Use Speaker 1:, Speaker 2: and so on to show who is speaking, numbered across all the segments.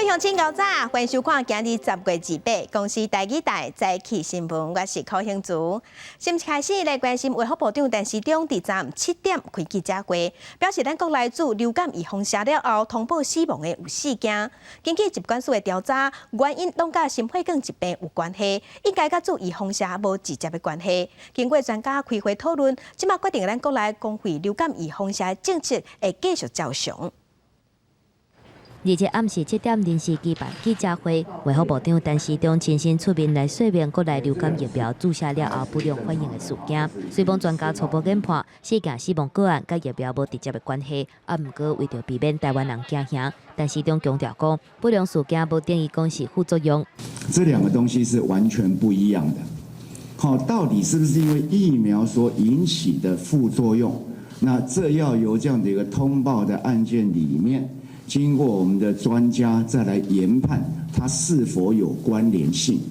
Speaker 1: 位乡亲高早，欢迎收看今日10月28，公司台语台早起新闻，我是柯兴竹。先开始来关心卫福部长陈时中伫昨7点开记者会，表示咱国内自流感预防射了后，通报死亡的有4件。根据疾管署的调查，原因拢甲心血管疾病有关系，应该甲自预防射无直接的关系。经过专家开会讨论，即马决定咱国内公费流感预防射政策会继续照常。
Speaker 2: 日前暗时7点临时举办记者会，卫福部长陈时中亲身出面来说明国内流感疫苗注射了后不良反应的事件。虽然专家初步研判4件死亡个案甲疫苗无直接的关系，毋过为着避免台湾人惊吓，陈时中强调讲，不良事件无定义讲是副作用。
Speaker 3: 这2个东西是完全不一样的。好，到底是不是因为疫苗所引起的副作用？那这要由这样的一个通报的案件里面，经过我们的专家再来研判它是否有关联性。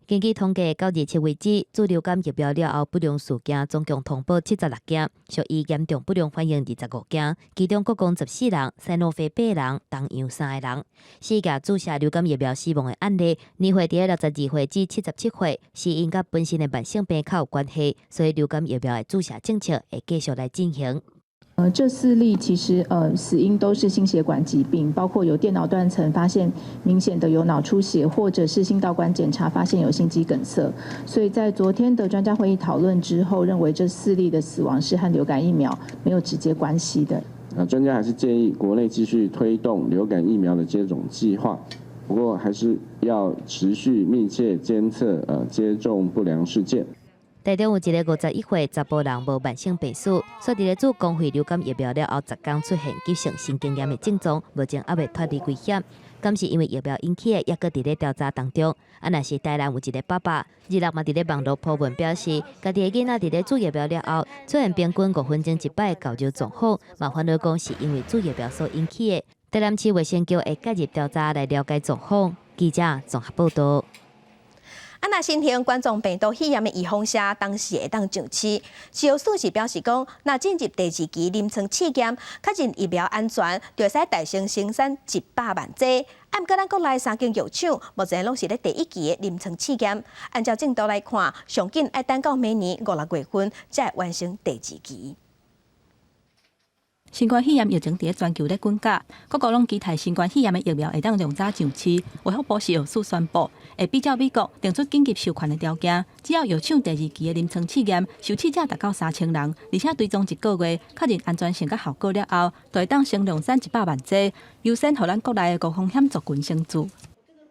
Speaker 2: 根据统计，到日7为止，自流感疫苗了后不良事件总共通报76件，属于严重不良反应25件，其中各共14人，西诺非8人，东洋3个人。4件注射流感疫苗死亡的案例，年岁伫62岁至77岁，是因甲本身的慢性病较有关系，所以流感疫苗的注射政策会继续来进行。
Speaker 4: 这4例其实死因都是心血管疾病，包括有电脑断层发现明显的有脑出血，或者是心导管检查发现有心肌梗塞。所以在昨天的专家会议讨论之后，认为这4例的死亡是和流感疫苗没有直接关系的。
Speaker 5: 专家还是建议国内继续推动流感疫苗的接种计划，不过还是要持续密切监测接种不良事件。
Speaker 2: 台中有一个51岁查甫人无慢性病史，说伫咧做公费流感疫苗了后10天出现急性心肌炎的症状，目前还未脱离危险。敢是因为疫苗引起的，也搁伫咧调查当中。若是台南有一个爸爸，日前嘛伫咧网络铺文表示，家己的囡仔伫咧注疫苗了后，出现平均5分钟一摆的高热状况，嘛烦恼讲是因为注疫苗所引起的。台南市卫生局会介入调查来了解状况。记者综合报道。
Speaker 1: 若新型冠状病毒肺炎的预防射，当时会当上市。食药署是表示讲，若进入第2期临床试验，确认疫苗安全，就会使大量生产100万剂。毋过咱国内3间药厂目前拢是咧第1期的临床试验。按照进度来看，上紧要等到明年5、6月份才会完成第2期。
Speaker 6: 新冠肺炎疫情伫全球咧滚价，各国拢期待新冠肺炎的疫苗会当量早上市。卫福部食药署宣布，会比照美国定出紧急授权的条件，只要药厂第2期的临床试验，受试者达到3000人，而且追踪1个月，确认安全性甲效果了后，就会当先量产100万剂，优先予咱国内的高风险族群先做。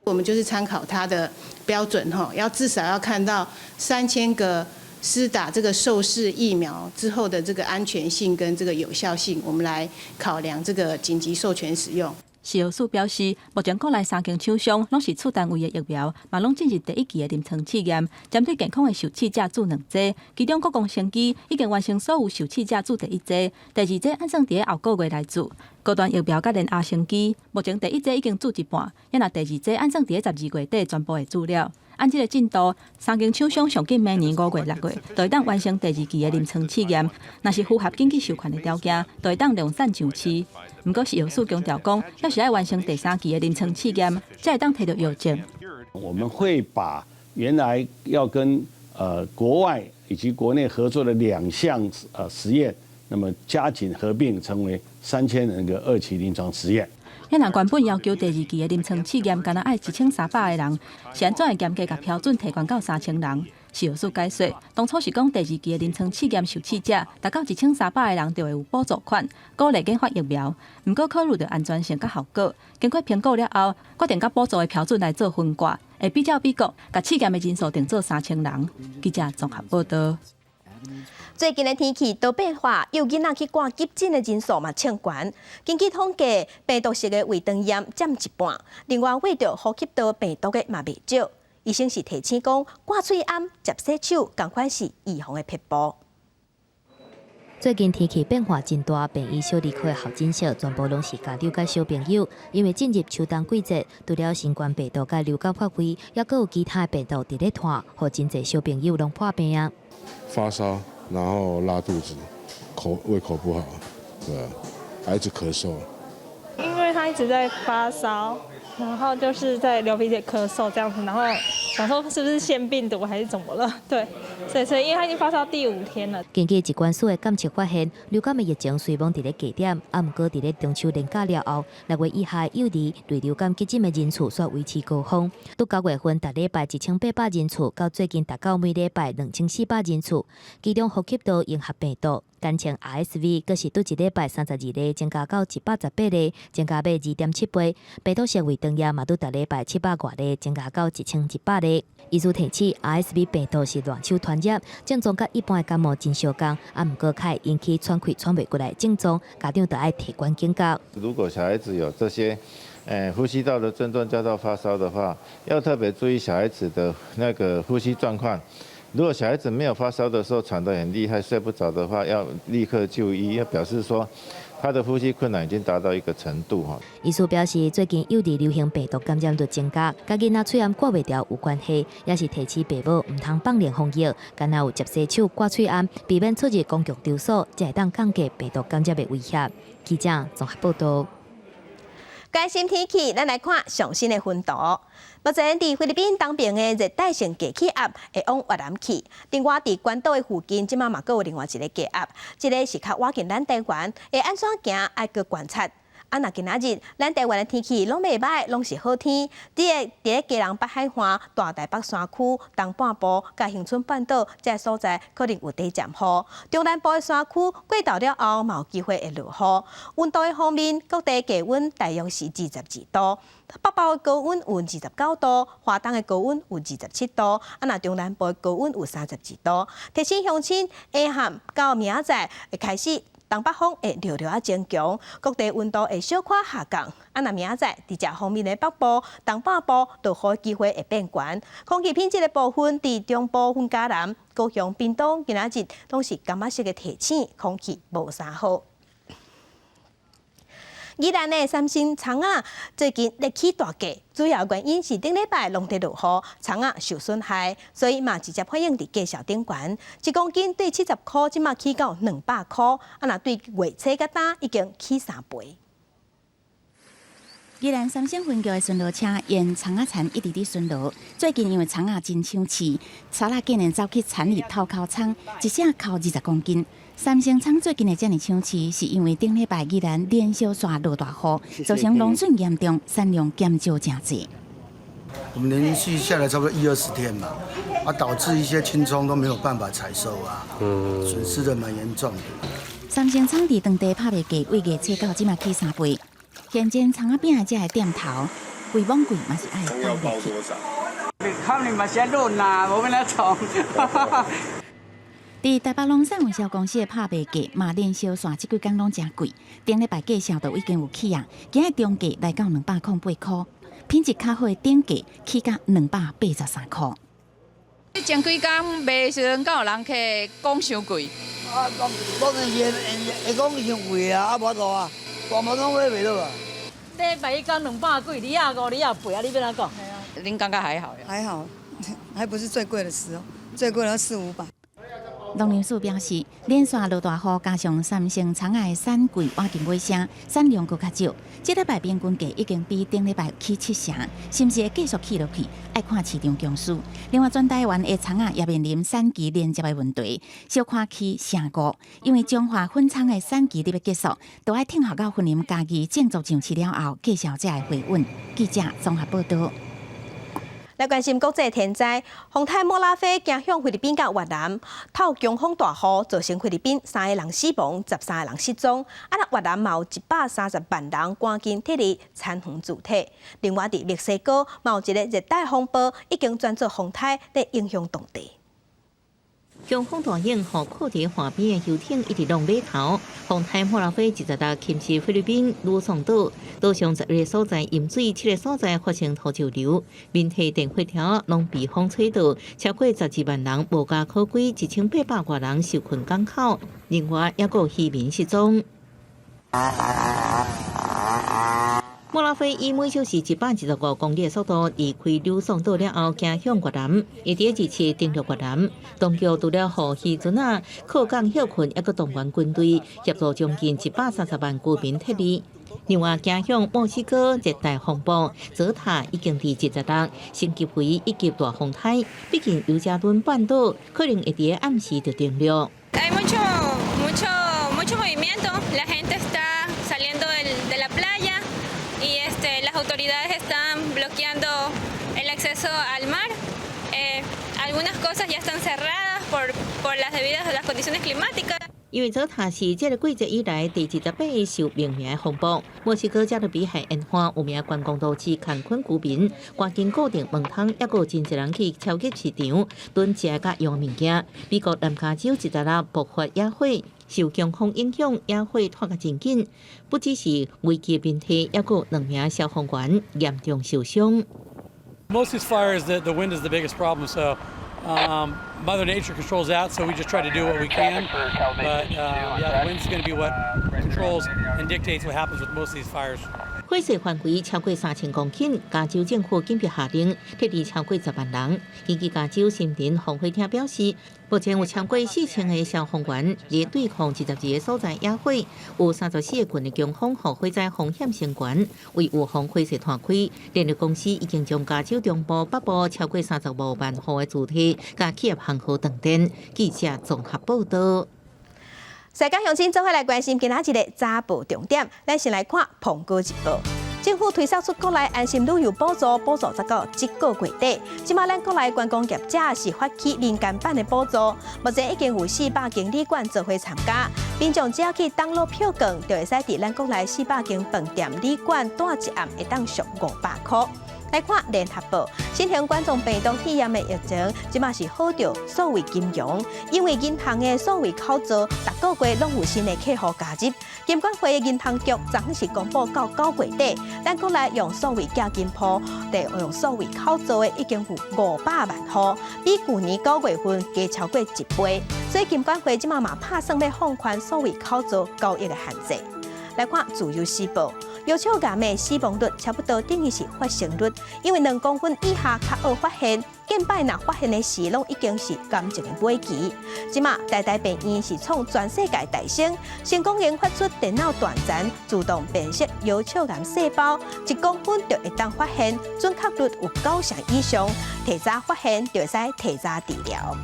Speaker 7: 我们就是参考它的标准要至少要看到3000个。施打这个受试疫苗之后的这个安全性跟这个有效性，我们来考量这个紧急授权使用。
Speaker 6: 食药署表示，目前国内3间厂商拢是出单位的疫苗，嘛拢进入第1期的临床试验，针对健康的受试者注2剂，其中国公生技已经完成所有受试者注第1剂，第2剂按算伫后个月来注。高端疫苗甲联阿生技，目前第1剂已经注一半，也若第2剂按算伫12月底全部会注了。按这个进度，3间厂商上紧明年5月、6月，就会当完成第2期的临床试验。若是符合紧急授权的条件，就会当量产上市。不过，食药署强调讲，要是要完成第3期的临床试验，才会当摕到药证。
Speaker 8: 我们会把原来要跟国外以及国内合作的2项实验，那么加紧合并，成为3000人个2期临床实验。
Speaker 6: 那若原本要求第2期的临床试验，敢若爱1300个人，是安怎会严格甲标准提悬到3000人？食药署解说，当初是讲第2期的临床试验受试者达到1300个人，就会有补助款，鼓励研发疫苗。不过考虑到安全性甲效果，经过评估了后，决定甲补助的标准来做分割，会比较美国，甲试验的人数定做3000人。记者综合报道。
Speaker 1: 最近的天气都变化，有囡仔去挂急诊的人数嘛抢悬。根据统计，病毒性的胃肠炎占1半，另外为着呼吸道病毒的嘛袂少。医生是提醒讲，挂喙暗、接洗手，同款是预防的撇步。
Speaker 2: 最近天气变化真大，病医小儿科的候诊室全部拢是家长甲小朋友，因为进入秋冬季节，除了新冠病毒甲流感发挥，也佫有其他病毒伫咧传，互真侪小朋友拢破病啊。
Speaker 9: 发烧，然后拉肚子，胃口不好，对啊，还一直咳嗽。
Speaker 10: 因为他一直在发烧，然后就是在流鼻血、咳嗽这样子，然后想说是不是腺病毒还是怎么了？对，所以因为他已经发烧第5天了。
Speaker 2: 根据疾管署的监测发现，流感的疫情虽望伫咧低点，啊，毋过伫咧中秋连假了后，6月以下幼儿对流感急诊的人次煞维持高峰。到9月份，逐礼拜1800人次，到最近达到每礼拜2400人次，其中呼吸道融合病毒。单称 RSV， 阁是对一礼拜32例，增加到118例，增加倍2.7倍。病毒性胃肠炎嘛，对逐礼拜700多例，增加到1100例。医师提醒 ，RSV 病毒是乱手传染，症状甲一般的感冒真相共，啊，毋过会引起喘气喘不过来症状，家长就要提高警觉。
Speaker 11: 如果小孩子有这些呼吸道的症状加到发烧的话，要特别注意小孩子的那个呼吸状况。如果小孩子没有发烧的时候喘得很厉害、睡不着的话，要立刻就医，要表示说他的呼吸困难已经达到一个程度哈。
Speaker 2: 医师表示，最近幼儿流行病毒感染率增加，甲囡仔喙炎挂袂掉有关系，也是提醒父母唔通放任防疫，干那有接洗手、挂喙炎，避免出入公共场所，才会当降低病毒感染的威胁。记者综合报道。
Speaker 1: 关心天气，咱来看上新的温度。目前伫菲律宾东边的热带性低气压会往越南去，另外伫关岛的附近，即马嘛阁有另外一个低压，即个是较靠近咱台湾，会安怎行爱阁观察。啊，那今仔日咱台湾的天气拢袂歹，拢是好天。伫个基隆北海岸、大台北山区、东半部、甲恒春半岛这所在，可能有地暂雨。中南部的山区过昼了后，嘛有机会会落雨。温度的方面，各地低温大约是22度，北部的高温有29度，华东的高温有27度，啊，那中南部的高温有32度。提醒乡亲，下暗到明仔载会开始。东北风会略略增强，各地温度会小可下降。啊，那明仔载伫这方面的北部、东半部落雨机会会变悬。空气品质的部分，伫中部、云嘉南、高雄、屏东今仔日拢是柑仔色的提醒，空气无啥好。宜兰的三星葱仔最近热起大价，主要原因是顶礼拜拢在落雨，葱仔受损害，所以嘛直接反映伫价销顶悬，1公斤对70块，即马起到200块，啊那对月初甲单已经起3倍。
Speaker 12: 宜兰三星分局的巡逻车沿葱仔田一直伫巡逻，最近因为葱仔真抢市，沙拉竟然走去田里偷烤葱，一只烤20公斤。三星葱最近会这么抢市，是因为顶礼拜宜兰连续刷落大雨，造成农损严重，产量减少真济。
Speaker 13: 我们连续下来差不多20-20天嘛，导致一些青葱都没有办法采收啊，损失的蛮严重的。
Speaker 12: 三星葱伫当地拍卖价为月初到即马起3倍，现前葱仔饼的这个店头，贵往贵嘛是爱卖落去。
Speaker 14: 看你们先论啦，我们来从。
Speaker 12: 伫台北农产运销公司的拍卖价，马连烧线即几工拢真贵，顶礼拜价销都已经有起啊，今日中价来到208块，品质较好的顶价起到283块。
Speaker 15: 前几工卖时阵，敢有人客讲伤贵？
Speaker 16: 啊，当然会讲伤贵啊，无多啊，大毛拢买袂落啊。
Speaker 17: 礼拜一讲200几，你5你8啊，你要怎讲？
Speaker 15: 您感觉还好呀？
Speaker 18: 还好，还不是最贵的时候，最贵的400-500。
Speaker 12: 农林署表示，连续落大雨，加上三星葱仔的产季晚近尾声，产量佫较少。这礼拜平均价已经比顶礼拜起7成，是毋是会继续起落去？爱看市场强势。另外，全台湾的葱仔也面临产期连接的问题，小看起成果，因为中华粉葱的产期要结束，都爱听候到婚姻家己种植上市了后，介绍才会回稳。记者综合报道。
Speaker 1: 来关心国际天灾，洪台莫拉菲惊向菲律宾甲越南，透强风大雨，造成菲律宾3个人死亡，13个人失踪。啊，那越南嘛有130万人赶紧撤离残垣主体。另外，伫墨西哥嘛有一个热带风暴，已经转做风台，在影响当地。
Speaker 19: 强风大影，互靠伫海边的游艇一直浪码头。洪台莫拉菲一直到侵袭菲律宾卢松岛，岛上11个所在淹水，7个所在发生土石流，面体电火条拢被风吹倒，超过12万人无家可归，1800多人受困港口，另外也有渔民失踪。莫拉菲以每小时115公里的速度离开卢松岛了后，行向越南，伊伫日前登陆越南。当局除了互渔船靠港休困，还佫动员军队协助将近130万居民撤离。另外，加上墨西哥热带风暴泽塔已经伫17日升级为一级大风台，毕竟尤加敦半岛可能会伫暗时就登陆。
Speaker 20: Hay mucho movimiento. La gente está saliendo de la playa y las autoridades están bloqueando el acceso al mar. Algunas cosas ya están cerradas por las debidas a las condiciones climáticas.
Speaker 19: 因为泽塔是这个季节以来第28个受命名的风暴，墨西哥加勒比海沿岸有名观光都市坎昆居民赶紧固定门窗，也有真侪人去超级市场囤食甲用物件。美国南加州17日爆发野火，受强风影响，野火拖甲真紧，不只是危机面体，也有2名消防员严重受伤。
Speaker 21: Most of these fires, the wind is the biggest problem. So. Mother Nature controls that, so we just try to do what we can. But the wind's going to be what controls and dictates what happens with most of these fires.
Speaker 19: 火势范围超过3000公顷，加州政府紧急下令撤离超过10万人。根据加州森林防火厅表示，目前有超过4000个消防员在对抗22个所在野火，有34个郡的强风和火灾风险升悬。为预防火势扩开，电力公司已经将加州中部、北部超过35万户的主体加企业行号断电。记者综合报道。
Speaker 1: 世界乡亲做伙来关心今仔日的早报重点，咱先来看《澎湖日报》。政府推销出国内安心旅游补助，补助直到这个月底。即马咱国内观光业者是发起民间版的补助，目前已经有400间旅馆做伙参加。民众只要去登录票券，就会使伫咱国内400间饭店、旅馆住一暗，会当上500块。来看联合报，新型冠状病毒肺炎的疫情，即马是好着所谓金融，因为银行的所谓口罩，逐个月拢有新的客户加入。金管会的银行局昨是公布到9月底，咱国内用所谓假金铺，用所谓口罩的已经有500万户，比去年9月份加超过1倍。所以金管会即马嘛拍算要放宽所谓口罩交易的限制。来看自由时报。腰鞘癌的死亡率差不多等于是发生率，因为2公分以下较好发现，近摆若发现的时，拢已经是癌症的尾期。即马台病院是创全世界大省，成功研发出电脑断层自动辨识腰鞘癌细胞，1公分就会当发现，准确率有9成以上，提早发现就会使提早治疗。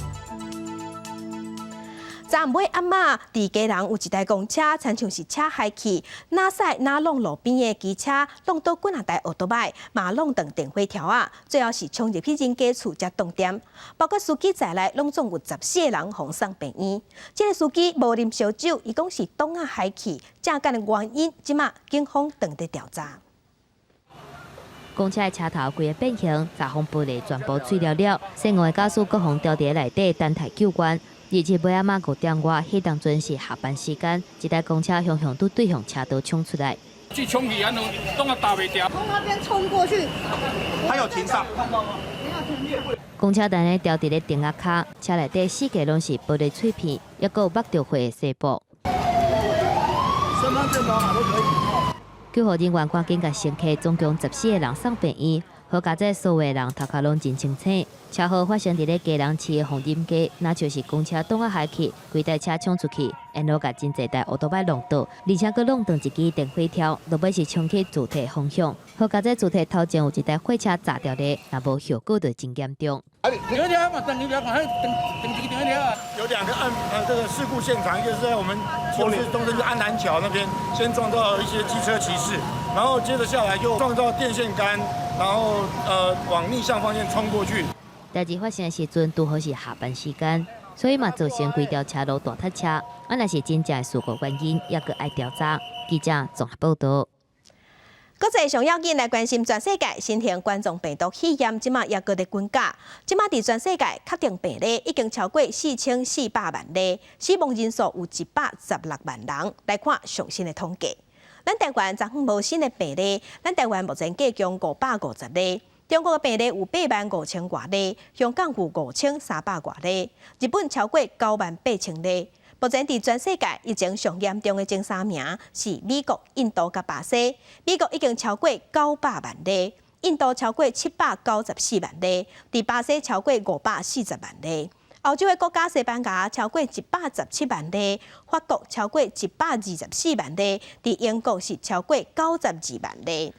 Speaker 1: 昨暝暗暝，伫家人有一台公车，亲像是车害去，哪驶哪弄路边的机车，弄到几啊台奥多摆，嘛弄断电火条啊，最后是冲入去人家厝才冻点。包括司机在内，拢总有14个人送上病院。这个司机无啉烧酒，伊讲是冻啊害去，正干的原因，即马警方正在调查。
Speaker 2: 公车的车头规个变形，闸风玻璃全部碎了了，剩下的驾驶各方调伫内底等待救援。日前尾仔5点外，迄当阵是下班时间，一台公车向都对向车道冲出来。
Speaker 22: 去冲去，弄打袂掉。
Speaker 23: 从那边冲过去，
Speaker 22: 还有停上。
Speaker 2: 公车单咧吊伫咧顶压骹，车内底4个拢是玻璃碎片，也有目着血的细胞。
Speaker 22: 身份证码都可以。
Speaker 2: 救护人员赶紧甲乘客总共14个人送病院。好佳在所有的人头壳拢真清楚。车祸发生伫咧家人市的红林街，那就是公车挡啊下去，规台车冲出去，然后甲真侪台奥多摆弄倒，而且佫弄断一支电火条，落尾是冲去主体方向。好佳在主体头前有一台货车砸掉咧，若无效果就真严重。
Speaker 22: 有2个这个事故现场，一个是在我们就是东正区安南桥那边，先撞到一些机车骑士，然后接着下来又撞到电线杆，然后往逆向方向冲过去。
Speaker 2: 代志发生的时阵，拄好是下班时间，所以嘛造成规条车路大塞车。啊，若是真正的事故原因，也佫爱调查。记者综合报道。
Speaker 1: 国际上要紧来关心全世界新型冠状病毒肺炎，即马也搁在增加。即马伫全世界确定病例已经超过4400万例，死亡人数有116万人。来看上新的统计，咱台湾昨昏无新的病例，咱台湾目前计共550例。中国的病例有85000多例，香港有5300多例，日本超过98000例。目前伫全世界疫情上严重的前3名是美国、印度甲巴西。美国已经超过900万例，印度超过794万例，伫巴西超过540万例。欧洲的国家西班牙超过117万例，法国超過124萬例，伫英國是超過92萬例。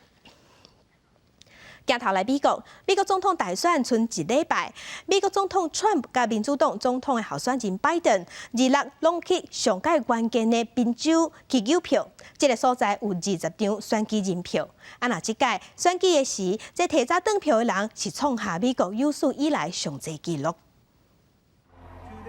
Speaker 1: 鏡頭來美國，美國總統大選剩一禮拜，美國總統川普甲民主黨總統的候選人拜登26攏去上屆關鍵的賓州去繳票，這個所在有20張選舉人票。啊，若即屆選舉的時，這提早登票的人是創下美國有史以來上濟紀錄。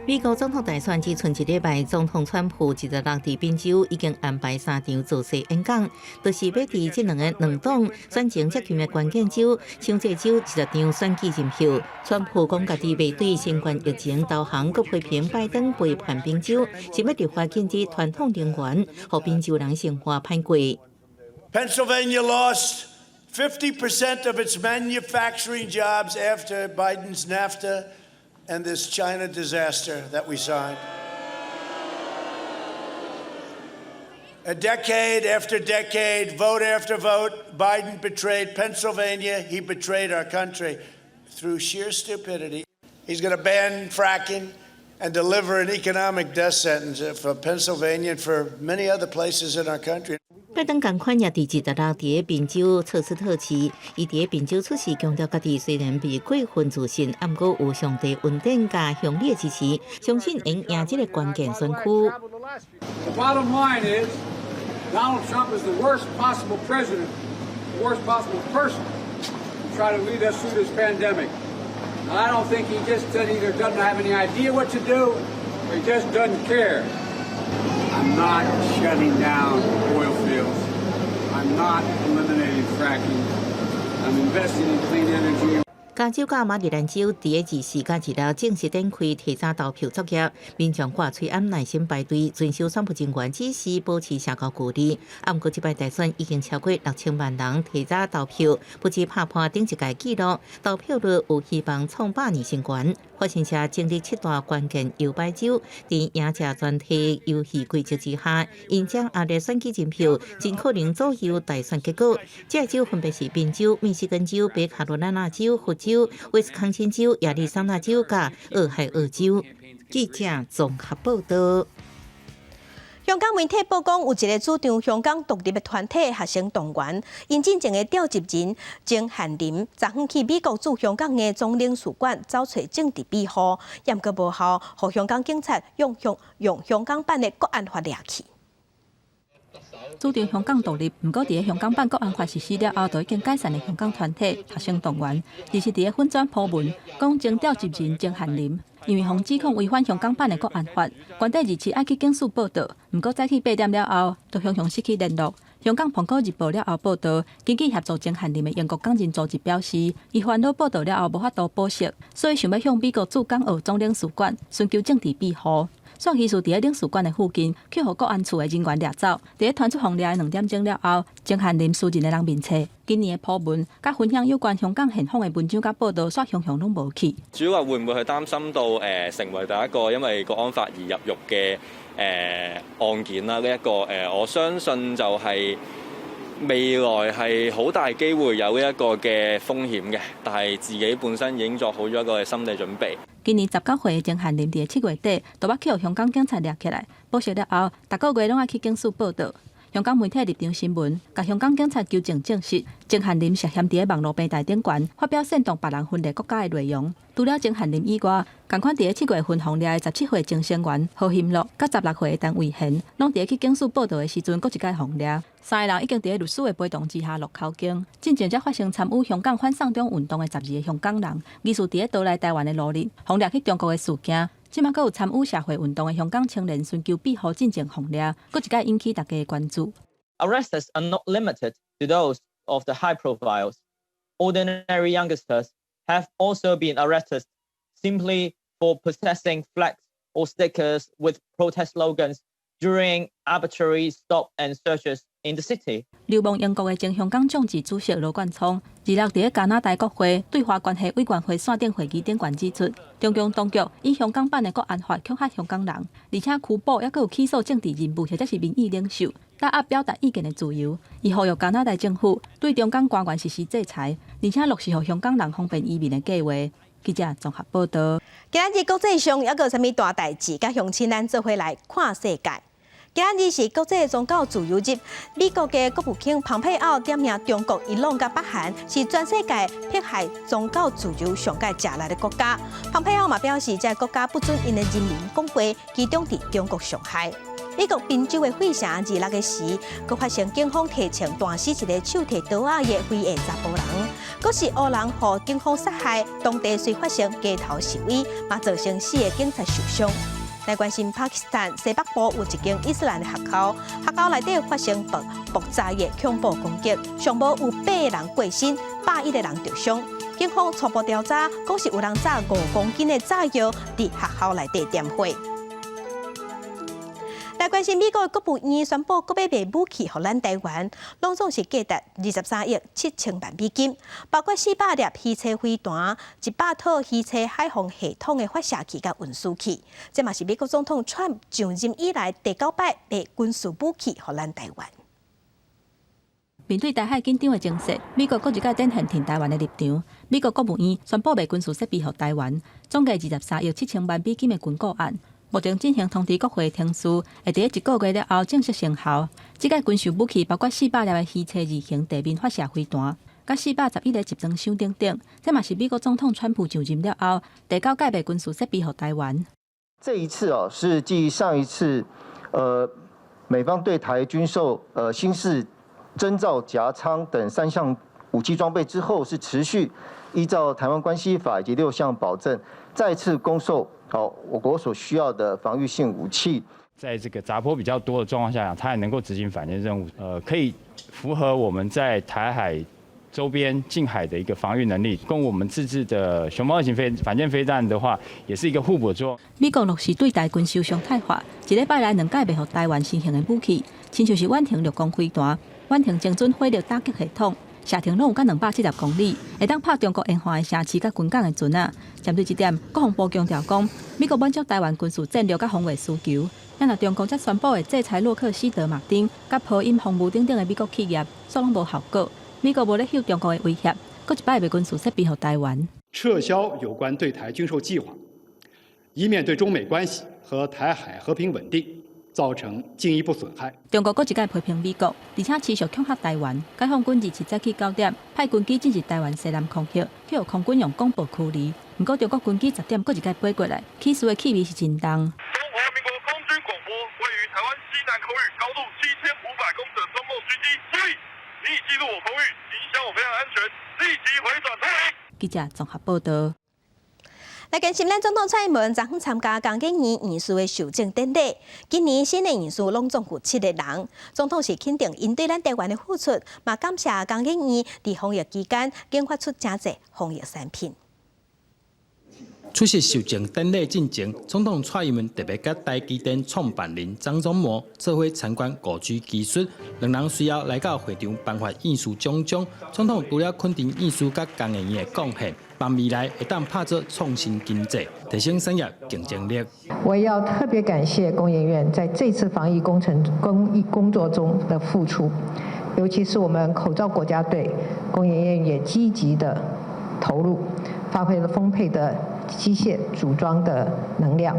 Speaker 19: 美國總統大選只剩一禮拜，總統川普26日佇賓州已經安排3場造勢演講，就是要佇這兩黨選情接近的關鍵州，搶這州20張選舉人票。川普講家己未對新冠疫情導航，佮批評拜登背叛賓州，是要立法禁止傳統能源，互賓州人生活歹過。
Speaker 3: Pennsylvania lost 50% of its manufacturing jobs after Biden's NAFTA and this China disaster that we signed. A decade after decade, vote after vote, Biden betrayed Pennsylvania. He betrayed our country through sheer stupidity. He's going to ban fracking and deliver an economic death sentence for Pennsylvania and for many other places in our country.
Speaker 19: 拜登同款也伫20日伫賓州測試特區，伊伫賓州出事強調家己雖然被過分自信，毋過有上帝穩定加強力支持，相信能贏這個關鍵選區。
Speaker 14: The bottom line is, Donald Trump is the worst possible president, the worst possible person to try to lead us through this pandemic. And I don't think he just either doesn't have any idea what to do, or he just doesn't care. I'm not shutting down oil fields. I'm not eliminating fracking. I'm investing in clean energy.
Speaker 19: 加州甲馬里蘭州伫24甲1日正式展開提早投票作業，民眾掛喙罨耐心排隊，遵守宣布人員指示，保持社交距離。不過，這擺大選已經超過6000萬人提早投票，不止打破頂一屆紀錄，投票率有希望創8年新高。發生車經歷7大關鍵搖擺州，在贏者專題遊戲規則之下，因將壓力選舉人票，盡可能左右大選結果。這州分別是賓州、密西根州、北卡羅來納州、佛州、威斯康辛州、亞利桑那州甲俄亥俄州。記者綜合報道。
Speaker 1: 香港媒體報講，有一個主張香港獨立的團體學生動員，因進前的調集人曾翰林，昨昏去美國駐香港的總領事館找找政治庇護，驗個無效，互香港警察用香港版的國安法掠去。
Speaker 6: 主張香港獨立，不過伫香港版國安法實施了後，就已經解散的香港團體學生動員，而是伫粉專鋪文講曾調集人曾翰林。因為被指控違反香港版的國安法，原底2次愛去警署報道，不過早起8點了後，就向失去聯絡。香港蘋果日報了後報道，經濟協助曾翰林的英國港人組織表示，伊煩惱報道了後無法度保釋，所以想要向美國駐港澳總領事館尋求政治庇護。雙疑事伫領事館的附近，卻互國安處的人員掠走。伫傳出紅掠的2點鐘了後，曾翰林私人的人面冊。今年的鋪文，甲分享有關香港現況的文章甲報道，煞向攏無去。
Speaker 4: 主要話會唔會去擔心到成為第一個因為國安法而入獄嘅案件啦？呢一個我相信就係未來係好大機會有呢一個嘅風險嘅，但係自己本身已經作好咗一個心理準備。
Speaker 6: 今年19歲的曾翰林，伫7月底，就把去香港警察掠起來，保釋了後，逐個月攏愛去警署報道。香港媒體立場新聞，甲香港警察糾正證實，曾翰林涉嫌伫網絡平台頂懸發表煽動別人分裂國家的內容。除了曾翰林以外，同款伫7月份紅掠的17歲曾成元、何հիմ樂，甲16歲的陳偉賢，攏伫去警署報道的時陣，閣一屆紅掠。3個人已經伫律師的陪同之下落口供。進前才發生參與香港反送中運動的12個香港人，疑似伫倒來台灣的路日，紅掠去中國的事件。即馬閣有參與社會運動的香港青年尋求庇護進前紅掠，閣一屆引起大家的關注。
Speaker 23: Arrests are not limited to those of the high profiles. Ordinary youngsters have also been arrested simply for possessing flags or stickers with protest slogans during arbitrary stop and searches in the city.
Speaker 6: 流亡英國的前香港眾志主席羅冠聰26日在加拿大國會對華關係委員會線頂會議頂懸指出，中共當局以香港版的國安法恐嚇香港人，而且拘捕也閣有起訴政治人物或者是民意領袖，打壓表達意見的自由。伊呼籲加拿大政府對中港官員實施制裁，而且落實讓香港人方便移民的計劃。记者综合报道。
Speaker 1: 今日国际上还有啥物大代志？甲乡亲咱做伙来看世界。今日是国际宗教自由日，美国嘅国务卿蓬佩奥点名中国、伊朗甲北韩是全世界迫害宗教自由上界食力的国家。蓬佩奥嘛表示，这国家不准因的人民讲话，其中伫中国上海。美国宾州的费城26日时，佮发生警方提枪弹死一个手提刀仔的非裔查甫人，佮是黑人被警方杀害。当地虽发生街头示威，嘛造成4个警察受伤。来关心巴基斯坦西北部有一间伊斯兰的学校，学校内底发生爆炸的恐怖攻击，上无有8个人过身，101个人受伤。警方初步调查，讲是有人炸5公斤的炸药伫学校内底点火。来关心美国国务院宣布，国要卖武器予咱台湾，拢总是价值23亿7千万美金，包括400粒汽车飞弹、100套汽车海防系统的发射器甲运输器。这嘛是美国总统川普上任以来第9摆卖军事武器予咱台湾。
Speaker 6: 面对台海紧张的情势，美国搁一届展现挺台湾的立场。美国国务院宣布卖军事设备予台湾，总计23亿7千万美金的军购案。目前进行通知国会听书，会伫1个月了后正式生效。这个军事武器包括400粒的汽车2型地面发射飞弹，甲411个集装箱等等。这嘛是美国总统川普就任了后第9届卖军事设备予台湾。
Speaker 5: 这一次是继上一次美方对台军售新式侦造夹仓等3项武器装备之后，是持续依照《台湾关系法》以及6项保证，再次供售我国所需要的防御性武器。
Speaker 7: 在这个杂波比较多的状况下，它也能够执行反舰任务，可以符合我们在台海周边近海的一个防御能力。供我们自制的熊猫型反舰飞弹的话，也是一个互补作用。
Speaker 6: 美国落实对台军售常态化，一礼拜来2届卖予台湾新型的武器，亲像是远程陆攻飞弹、远程精准火力打击系统。射程拢有到270公里，会当拍中国沿岸的城市甲军港的船啊。针对这点，国防部强调讲，美国满足台湾军事战略甲防卫需求。咱若中国则宣布会制裁洛克希德马丁、甲波音航母等等的美国企业，所拢无效果。美国无咧向中国的威胁，搁一摆卖军事设备予台湾。
Speaker 8: 撤销有关对台军售计划，以免对中美关系和台海和平稳定造成进一步损害。
Speaker 6: 中国搁一届批评美国，而且持续恐吓台湾。解放军27早起9点派军机进入台湾西南空域，叫空军用广播驱离。不过中国军机10点搁一届飞过来，起事的气味是真重。中
Speaker 24: 华民国空军广播位于台湾西南空域，高度7500公尺中共军机，注意，你已进入我空域，影响我飞行安全，立即回转脱离。
Speaker 6: 记者综合报道。
Speaker 1: 来跟新任总统蔡英文昨天参加江景仪遗书的授证典礼。今年新的遗书拢总有7个人，总统是肯定因对咱台湾的付出，嘛感谢江景仪伫防疫期间研发出真侪防疫产品。
Speaker 25: 出席授证典礼进前，总统蔡英文特别甲台积电创办人张忠谋做伙参观故居技术，两人随后来到会场颁发艺术奖章。总统除了肯定艺术甲江景仪的贡献，帮未来会当拍做创新经济，提升产业竞争力。
Speaker 26: 我也要特别感谢工研院在这次防疫工作中的付出，尤其是我们口罩国家队，工研院也积极的投入，发挥了丰沛的机械组装的能量，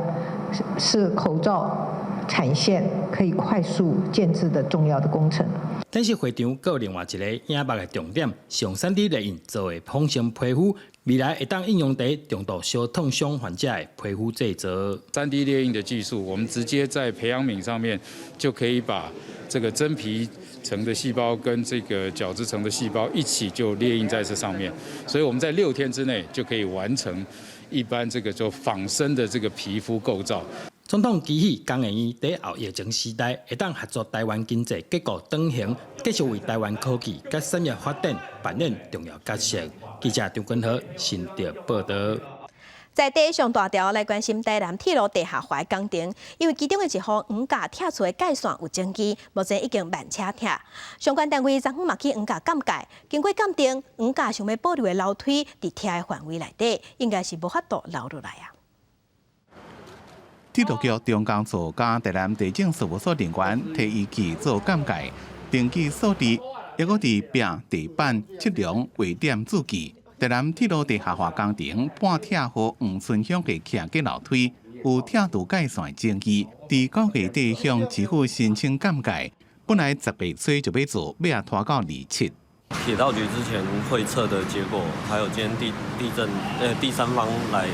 Speaker 26: 是口罩产线可以快速建制的重要的工程。
Speaker 25: 但是会场还有另外一个影目的重点，是用3D 列印做的风性皮肤，未来会当应用在重度小烫伤患者的皮肤制作。
Speaker 27: 3D 列印的技术，我们直接在培养皿上面就可以把这个真皮层的细胞跟这个角质层的细胞一起就列印在这上面，所以我们在6天之内就可以完成一般这个就仿生的这个皮肤构造。
Speaker 25: 总统期许江景仪在后疫情时代会当合作台湾经济结构转型，继续为台湾科技甲产业发展扮演重要角色。记者张君和新竹报道。
Speaker 1: 在地上大条来关心台南铁路地下化工程，因为其中的一号黄架拆除的界线有争议，目前已经慢车拆。相关单位昨昏嘛去黄架鉴界，经过鉴定，黄架想要保留的楼梯伫拆的范围内底，应该是无法度留落来啊。
Speaker 28: 铁路局中工处甲台南地政事务所人员摕仪器做鉴界，登记数字，抑搁伫壁地板测量位点注记。台南铁路地下化工程半拆和黄顺乡的徛吉楼梯有铁道界线争议，伫9月底向市府申请降解，本来18岁就要做，要拖到27。
Speaker 9: 铁道局之前会测的结果，还有今天第三方来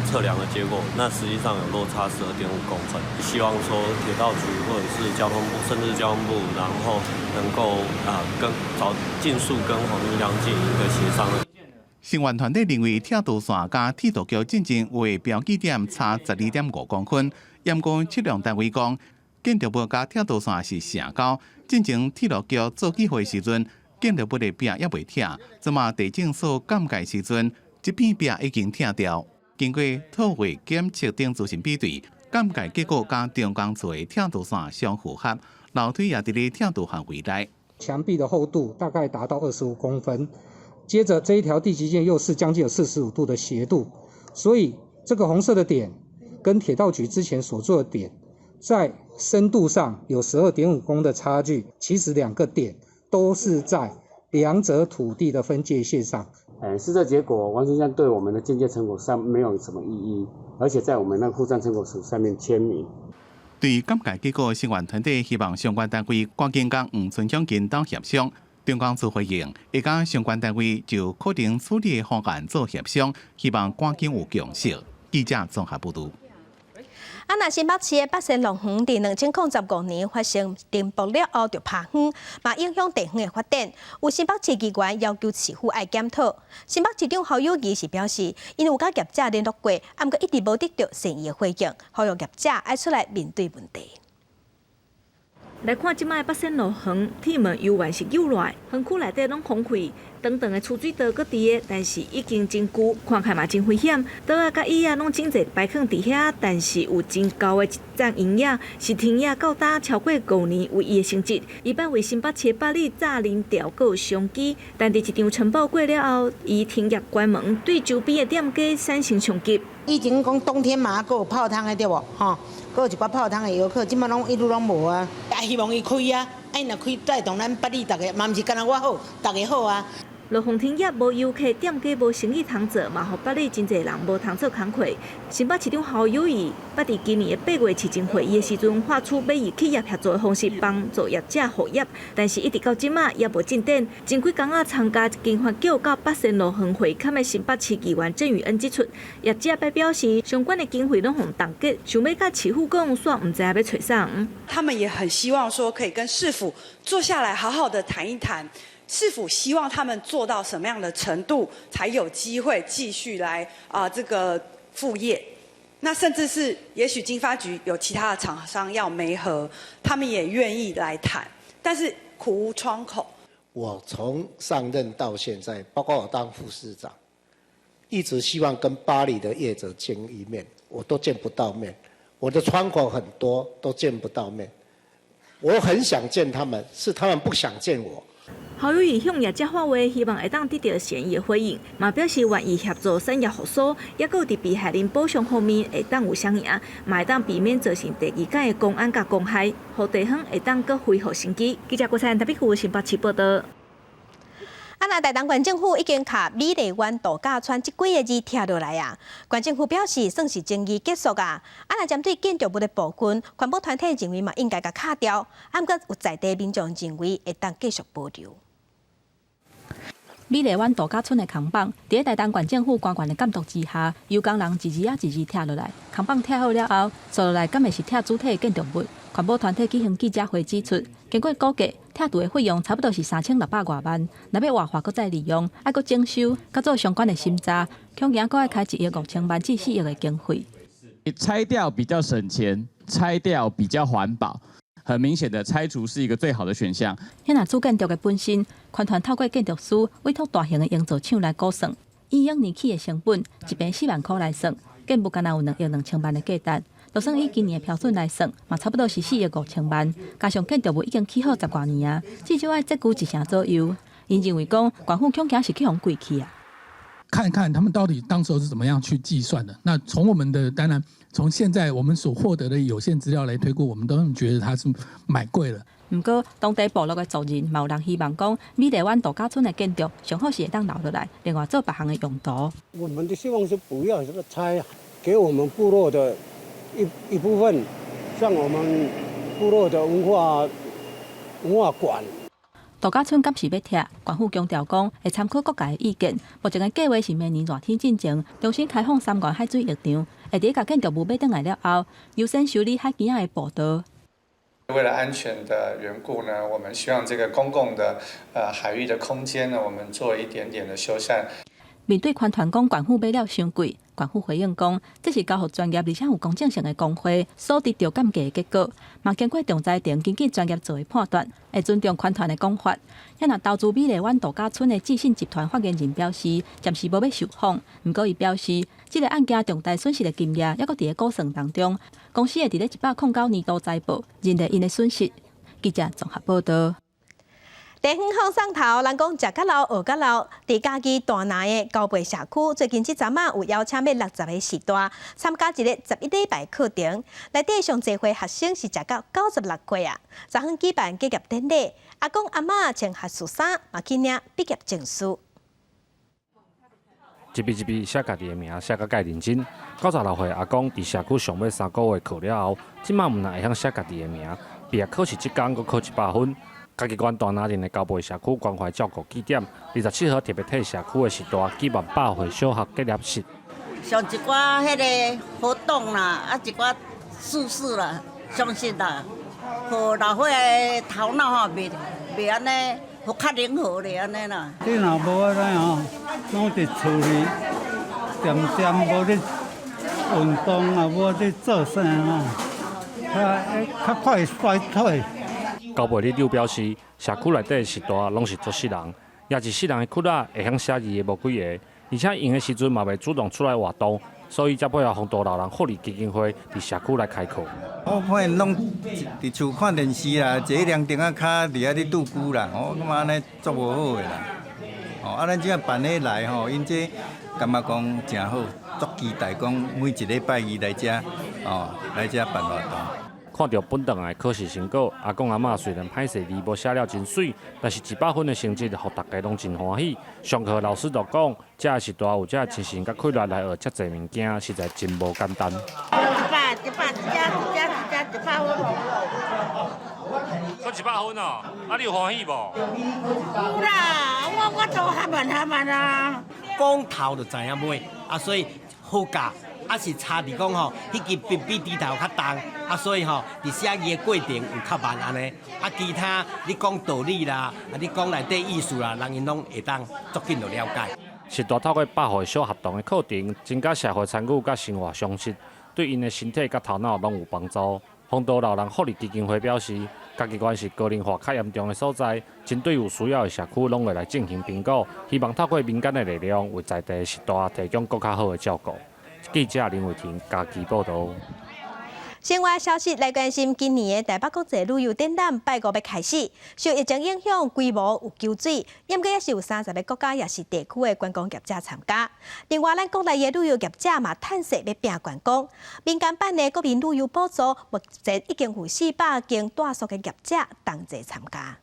Speaker 9: 测量的结果，那实际上有落差12.5公分。希望说铁道局或者是交通部，甚至交通部，然后能够尽速跟黄玉良进行一个协商。
Speaker 28: 成员团队认为，铁道线加铁道桥进前为标记点差12.5公分，验过测量单位讲，建筑物加铁道线是成高，进前铁路桥做起货时阵。建筑物的壁也未拆，怎么地政所降解时阵，这片壁已经拆掉。经过土卫检测等自行比对，降解结果甲中钢厝的铁道线相符合，楼梯也伫咧铁道范围内。
Speaker 10: 墙壁的厚度大概达到25公分，接着这一条地基线又是将近有45度的斜度，所以这个红色的点跟铁道局之前所做的点，在深度上有12.5公的差距，其实两个点。都是在两者土地的分界线上。
Speaker 11: 试测结果完全上对我们的间接成果上没有什么意义，而且在我们那附上成果书上面签名。
Speaker 28: 对于降解结果，成员团队希望相关单位赶紧跟黄春乡领导协商。中钢处回应，会甲相关单位就可能处理的方案做协商，希望赶紧有共识。记者综合报道。
Speaker 1: 那新北市的北仙龙园伫2005年发生颠簸了后就趴园，嘛影响地园的发展。有新北市议员要求市府爱检讨。新北市长侯友宜是表示，因有甲业者联络过，毋过一直无得到善意的回应，呼吁业者爱出来面对问题。
Speaker 6: 来看即摆北仙路园，铁门游玩是有赖，园区内底拢封开，长长的储水道搁伫个，但是已经真旧，看起来嘛真危险。刀啊甲椅啊拢真侪摆放伫遐，但是有真高的一张营业是天野到搭超过5年为伊的成绩。伊捌为新北市百里炸林调过商机，但伫一场尘暴过了后，伊停业关门，对周边的店家产生冲击。
Speaker 13: 以前讲冬天嘛，还有泡汤的对无？吼，还有一寡泡汤的游客，即摆拢一路拢无啊。也希望伊开啊，伊若开带动咱百里大家，嘛毋是干那我好，大家好啊。
Speaker 6: 落风停业无游客，店家无生意通做，嘛，互百里真侪人无通做工课。新北市长侯友宜捌伫今年的8月市政会议的时阵，发出要以企业协作的方式帮助业者复业，但是一直到即马也无进展。前几工仔参加一间发叫到北仙路园会勘的新北市议员郑宇恩指出，业者表表示相关的经费拢互冻结，想要甲市府讲，煞毋知影要找啥。
Speaker 15: 他们也很希望说可以跟市府坐下来好好的谈一谈。市府希望他们做到什么样的程度，才有机会继续来这个副业？那甚至是也许经发局有其他的厂商要媒合，他们也愿意来谈，但是苦无窗口。
Speaker 16: 我从上任到现在，包括我当副市长，一直希望跟巴黎的业者见一面，我都见不到面。我的窗口很多，都见不到面。我很想见他们，是他们不想见我。
Speaker 6: 侯友宜向业者发话，希望会当得到善意的回应，嘛表示愿意协助产业复苏，也有伫被害人补偿方面会当有响应，嘛会当避免造成第二届的公安甲公害，互地方会当搁恢复生机。记者郭灿台北区新北市报道。
Speaker 1: 那台东县政府已经把美丽湾度假村这几个字贴落来啊。县政府表示，算是争议结束啊。那针对建筑物的部分，环保团体认为嘛应该甲卡掉，不过有在地民众认为会当继续保留。
Speaker 6: 美丽湾度假村的扛棒，伫台东县政府官员的监督之下，由工人一字一字贴落来。扛棒贴好了后，接落来敢会是贴主体的建筑物？环保团体举行记者会指出，经过估计，贴图的费用差不多是3600多万。若要活化，搁再利用，还搁征收，甲做相关的审查，恐惊搁要开1亿5千万至4亿的经费。
Speaker 17: 拆掉比较省钱，拆掉比较环保。很明显的，拆除是一个最好的选项。
Speaker 6: 迄若主建筑的本身，团团透过建筑师委托大型的营造厂来估算，以用年起的成本一平4万块来算，建物敢若有2亿2千万的价值。就算以今年的标准来算，嘛差不多是4亿5千万。加上建筑物已经起好10多年啊，至少要折旧1成左右。因认为讲，政府恐惊是去互贵去啊。
Speaker 18: 看看他们到底当时候是怎么样去计算的。那从我们的当然
Speaker 2: 从现在我们所获得的有限资料来推估，我们都觉得它是买贵了。
Speaker 6: 不过，当地部落的族人有人希望讲，美丽湾度假村的建筑上好是会当留落来，另外做别项的用途。
Speaker 3: 我们的希望是不要这个拆，给我们部落的一部分，像我们部落的文化馆。
Speaker 6: 度假村暂时要拆，县府强调讲会参考各界的意见。目前的计划是明年热天进行，重新开放3关海水浴场，会伫甲建筑物买倒来了后，优先修理海边仔的步道。
Speaker 12: 为了安全的缘故呢，我们希望这个公共的海域的空间呢，我们做一点点的修缮。
Speaker 6: 面对环团讲县府买了伤贵，县府回应讲，这是交予专业而且有公正性的工会所得到监价的结果，嘛经过仲裁庭根据专业做的判断，会尊重环团的讲法。也若投资美丽湾度假村的智信集团发言人表示，暂时无要受访。不过，伊表示，这个案件重大损失的金额，还佫伫咧估算当中，公司会伫咧109年度财报认得因的损失。记者综合报道。地方向上头，人讲食甲老学甲老。伫家己大南的高背社区，最近这阵啊有邀请要60个时代参加一个11礼拜课程，内底上侪岁学生是食到96岁啊。昨昏举办结业典礼，阿公阿嬷穿学士衫，嘛去领毕业证书。
Speaker 14: 一笔一笔写家己的名，写甲介认真。96岁阿公伫社区上尾3个月课了后，即马毋但会晓写家己的名，毕业考试即天阁考100分。家己县大南镇的高背社区关怀照顾据点，27号特别替社区的时代举办百岁小学结业式。
Speaker 18: 上一寡迄个活动啦，啊一寡事事啦，相信啦，互老岁的头脑吼袂安尼，互较灵活咧安尼啦。
Speaker 20: 你若无安尼吼，拢伫厝里点无咧运动啊，无咧做啥吼，较快衰退。
Speaker 14: 高背李柳表示，社区内底的时代拢是做事人，也是世人的骨仔会晓写字的无几个，而且用的时阵嘛袂主动出来活动，所以才配合风度老人福利基金会伫社区来开课。
Speaker 21: 我发现拢伫厝看电视啦，坐凉亭仔骹伫遐咧拄久啦，我感觉安尼足无好个啦。哦，咱即个办起来吼，因这感觉讲诚好，足期待讲每一礼拜二来遮，来遮办活动。
Speaker 14: 看到本档的考试成果，阿公阿嬷虽然歹势字无写了真水，但是100分的成绩，互大家拢真欢喜。上课老师就讲，这是大有这精神甲快乐来学遮侪物件，实在真无简单。100分哦，啊你有欢喜无？
Speaker 18: 有啦，我做哈慢啊。
Speaker 22: 讲头就知影尾，所以好教。是差伫讲吼，迄支笔低头较重，所以吼，伫写字的过程有较慢安尼。其他你讲道理啦，你讲内底意思啦，人因拢会当足紧就了解。
Speaker 14: 是大透过百岁小学堂的课程，增加社会参与甲生活常识，对因的身体甲头脑拢有帮助。风度老人福利基金会表示，家己县是高龄化较严重的所在，针对有需要的社区，拢会来进行评估，希望透过民间的力量，为在地的时代提供更较好的照顾。记者林伟婷家己报道。
Speaker 1: 生活消息来关心，今年的台北国际旅游展览拜5要开始，受疫情影响，规模有救水，应该也是有30个国家也是地区的观光业者参加。另外，咱国内的旅游业者嘛，趁势要拼观光。民间办的国民旅游补助，目前已经有400间大数的业者同齐参加。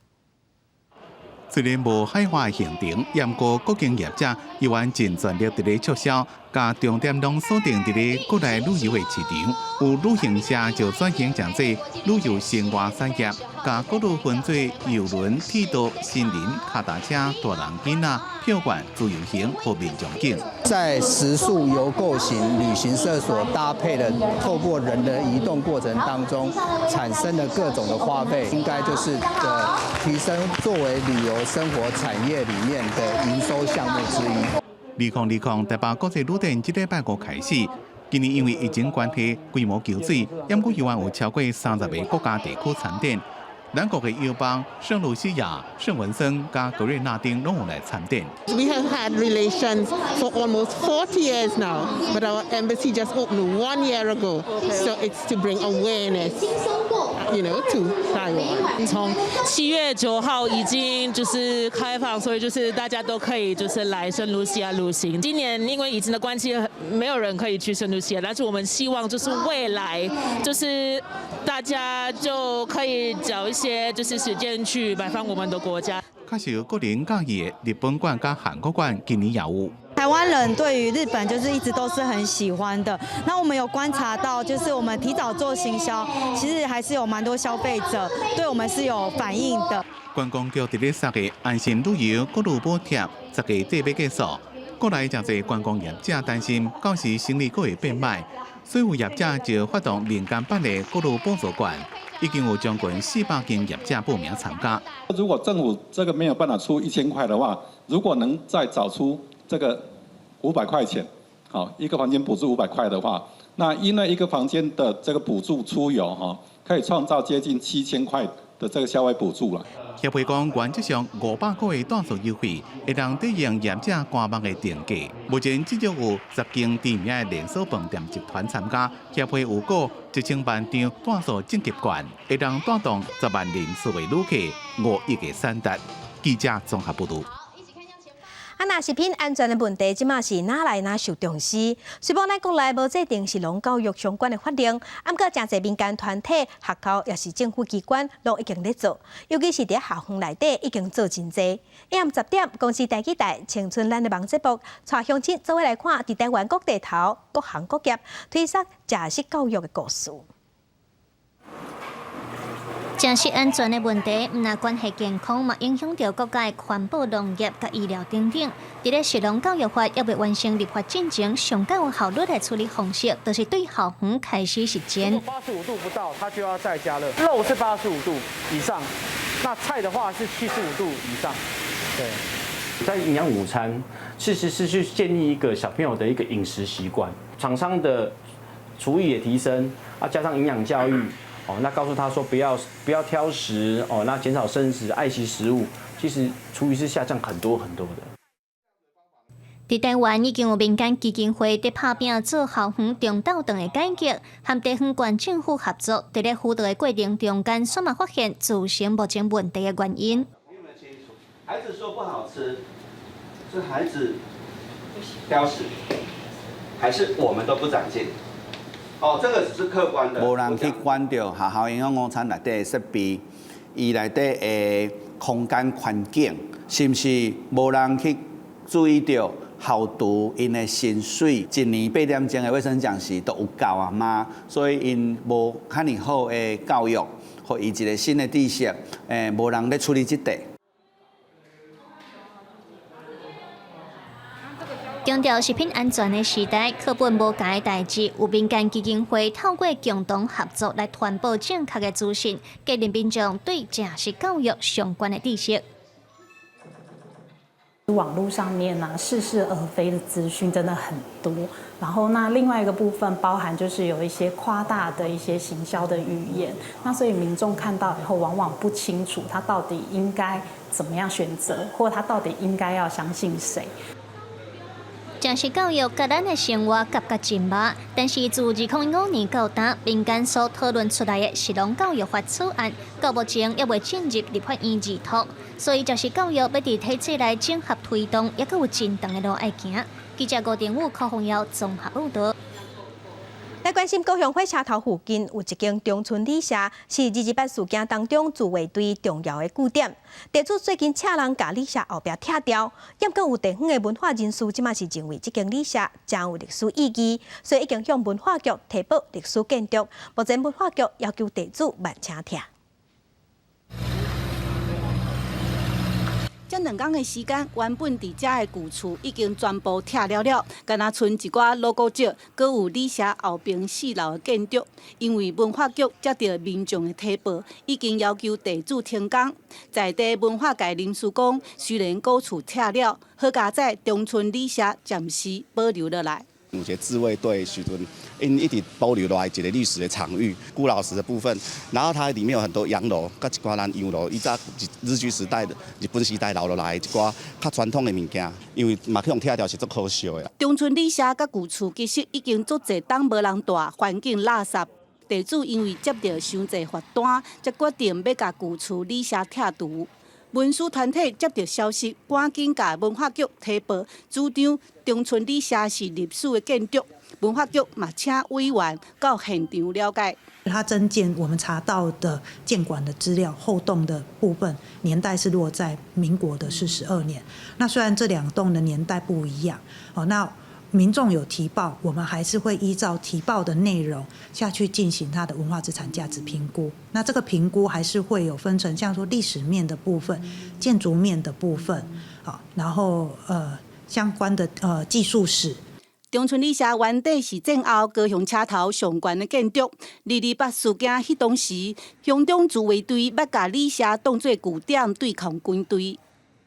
Speaker 28: 虽然无海外行程，不过各间业者依然尽全力伫咧促销，甲重点拢锁定伫咧国内旅游的市场。有旅行社就转型成做旅游生活产业，甲各路分做邮轮、铁道、森林、脚踏车、大人囡仔、票馆、自由行或民众景。
Speaker 29: 在食宿游购型旅行社所搭配的，透过人的移动过程当中产生的各种的花费，应该就是提升作为旅游生活产业里面的营收项目之一。
Speaker 28: 2020台北国际旅展即礼拜5开始，今年因为疫情关系，规模求水，不过依然有超过30个国家地区参展。咱国的友邦圣卢西亚、圣文森加格瑞纳丁拢有来参展。
Speaker 4: We have had relations for almost 40 years now, but our embassy just opened 1 year ago. So it's to bring awareness, to Taiwan.
Speaker 5: 从7月9号已经就是开放，所以就是大家都可以就是来圣卢西亚旅行。今年因为疫情的关系，没有人可以去圣卢西亚，但是我们希望就是未来就是大家就可以找一些就是时间去拜访我们的国家。
Speaker 28: 较受个人介意的日本馆加韩国馆今年也有。
Speaker 7: 台湾人对于日本就是一直都是很喜欢的。那我们有观察到，就是我们提早做行销，其实还是有蛮多消费者对我们是有反应的。
Speaker 28: 观光局伫咧3个安心旅游各路补贴10个底要结束，国内真侪观光业者担心到时生意佫会变歹，所以有业者就发动民间办的各路补助券。已经有将近400间业者报名参加。
Speaker 8: 如果政府这个没有办法出1000块的话，如果能再找出这个500块钱，好，一个房间补助500块的话，那因为一个房间的这个补助出游可以创造接近7000块的这个消费补助了。
Speaker 28: 协会讲，原则上500块的住宿优惠会让对应业者官网的定价。目前至少有10间知名的连锁饭店集团参加。协会有估1000万张住宿晋级券，会让带动10万人次的旅客5亿个产值。记者综合报道。
Speaker 1: 若食品安全的问题，即马是哪来哪受重视。虽然咱国内无制定食农教育相关的法令，不过真侪民间团体、学校也是政府机关，拢已经咧做。尤其是伫校园内底，已经做真侪。下午10点，公司台记台青春咱的网节目，带乡亲做伙来看伫台湾各地头、各行各业推动食食教育的故事。
Speaker 19: 食食安全的问题，唔但关系健康，嘛影响到国家的环保、农业、甲医疗等等。伫咧食农教育法还未完成立法进程，上较有效率的处理方式，就是对校园开始实践。
Speaker 23: 85度不到，它就要再加热。肉是85度以上，那菜的话是75度以上。对，
Speaker 24: 在营养午餐，其实是去建立一个小朋友的一个饮食习惯，厂商的厨艺也提升，加上营养教育。那告诉他说不要挑食那减少生食，爱惜食物，其实厨余是下降很多很多的。
Speaker 19: 伫台湾已经有民间基金会伫拍拼做校园中道等的改革，和地方县政府合作，伫咧辅导的过程中间，算嘛发现造成目前问题的原因。
Speaker 26: 孩子说不好吃，是孩子挑食，还是我们都不长进？这个只是客观的。无人去管到学校营养午餐内底的设备，伊内底的空间环境，是不是无人去注意到校厨因的薪水？1年8点钟的卫生讲师都有教啊嘛，所以因无较尔好的教育，或以一个新的知识，无人咧处理这块。
Speaker 19: 强调食品安全的时代，课本无解的代志，有民间基金会透过共同合作来传播正确的资讯，建立民众对食食教育相关的知识。
Speaker 27: 网络上面呢，似是而非的资讯真的很多。然后那另外一个部分包含就是有一些夸大的一些行销的语言，那所以民众看到以后往往不清楚他到底应该怎么样选择，或他到底应该要相信谁。
Speaker 19: 食食教育甲咱的生活夹得真密，但是自2015年到今，民间所讨论出来的食农教育法草案，到目前也未进入立法院议讨，所以食食教育要伫体制内整合推动，也佫有真长的路要行。记者吴定武、柯宏尧综合报道。
Speaker 1: 来关心高雄火车头附近有一间中村理社，是228事件当中自卫队重要的据点。地主最近请人把理社后壁拆掉，也阁有地方的文化人士，即马是认为这间理社真有历史意义，所以已经向文化局提报历史建筑。目前文化局要求地主慢请拆。
Speaker 30: 这2天的时间，原本伫遮的旧厝已经全部拆了，敢若剩一寡 logo 少，阁有理社后边4楼的建筑。因为文化局接到民众的提报，已经要求地主停工。在地文化界人士讲，虽然古厝拆了，好佳在中村理社暂时保留落来。
Speaker 2: 有些自卫队许多因一直保留落来一个历史的场域，古老时的部分，然后它里面有很多洋楼，甲一寡咱洋楼，以早日据时代的日本时代留落来一寡较传统的物件，因为嘛去用拆掉是足可惜的。
Speaker 30: 中村里社甲旧厝其实已经足侪当无人住，环境垃圾。地主因为接到伤侪罚单，才决定要甲旧厝里社拆除。文书团体接到消息，赶紧甲文化局提报，主张中村里社是历史的建筑。文化局嘛请委员到现场了解。
Speaker 3: 它增建我们查到的建馆的资料，后栋的部分年代是落在民国的42年。那虽然这2栋的年代不一样，那民众有提报，我们还是会依照提报的内容下去进行它的文化资产价值评估。那这个评估还是会有分成，像说历史面的部分、建筑面的部分，然后相关的技术史。
Speaker 30: 中村里社原底是战后高雄车头上悬的建筑。228事件迄当时，乡中自卫队要甲里社当作据点对抗军队。